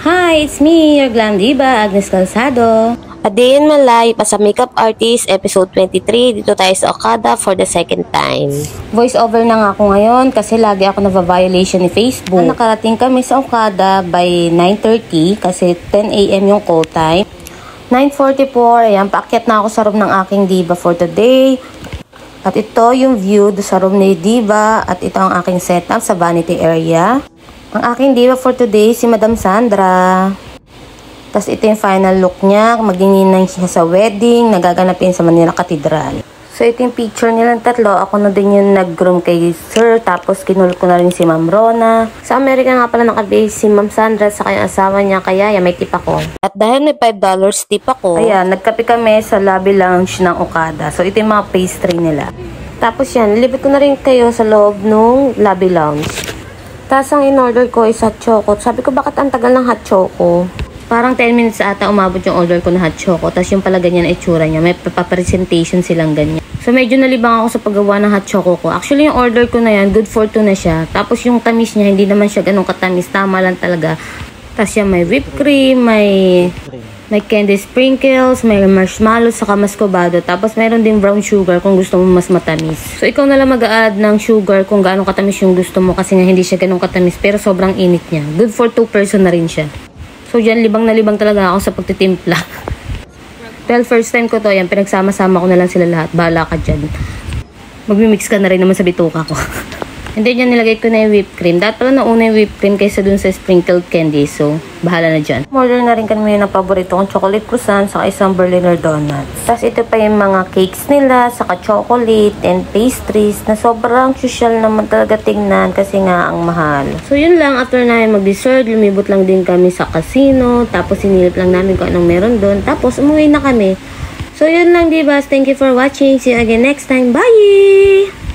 Hi, it's me, your glam diva, Agnes Calzado. A Day in My Life as a Makeup Artist, Episode 23. Dito tayo sa Okada for the second time. Voice over na nga ako ngayon kasi lagi ako na-violation ni Facebook. Nakarating kami sa Okada by 9:30 kasi 10 AM yung call time. 9:44, ayan, paakyat na ako sa room ng aking diva for today. At ito yung view sa room ni diva at ito ang aking setup sa vanity area. Ang aking diva for today si Madam Sandra. Tapos ito yung final look niya. Magninang siya sa wedding. Nagaganapin sa Manila Cathedral. So ito yung picture nilang tatlo. Ako na din yung nag-groom kay Sir. Tapos kinul ko na rin si Ma'am Rona. Sa Amerika nga pala nakabase si Ma'am Sandra sa kanyang asawa niya. Kaya yan, may tip ako. At dahil may $5 tip ako. Ayan, nagkape kami sa lobby lounge ng Okada. So ito yung mga pastry nila. Tapos yan, libit ko na rin kayo sa loob ng lobby lounge. Tapos ang in-order ko is hot choco. Sabi ko, bakit ang tagal ng hot choco? Parang 10 minutes ata umabot yung order ko na hot choco. Tapos yung pala ganyan itsura niya. May papresentation silang ganyan. So medyo nalibang ako sa paggawa ng hot choco ko. Actually yung order ko na yan, good for 2 na siya. Tapos yung tamis niya, hindi naman siya ganun katamis. Tama lang talaga. Tapos yan may whipped cream, may candy sprinkles, may marshmallow, saka mascobado. Tapos meron din brown sugar kung gusto mo mas matamis. So ikaw na lang mag-a-add ng sugar kung gaano katamis yung gusto mo. Kasi nga hindi siya ganun katamis. Pero sobrang init niya. Good for 2 person na rin siya. So, dyan, libang na libang talaga ako sa pagtitimpla. Well, first time ko to, yan, pinagsama-sama ko na lang sila lahat. Bahala ka dyan. Magmimix ka na rin naman sa bituka ko. And then, yan, nilagay ko na yung whipped cream. Dapat pala nauna yung whipped cream kaysa dun sa sprinkled candy. So, bahala na dyan. Order na rin kami ng paborito kong chocolate croissant saka isang Berliner donut. Tapos, ito pa yung mga cakes nila, saka chocolate and pastries na sobrang social naman talaga tingnan kasi nga ang mahal. So, yun lang. After namin mag-dessert, lumibot lang din kami sa casino. Tapos, sinilip lang namin kung anong meron doon. Tapos, umuwi na kami. So, yun lang, divas. Thank you for watching. See you again next time. Bye!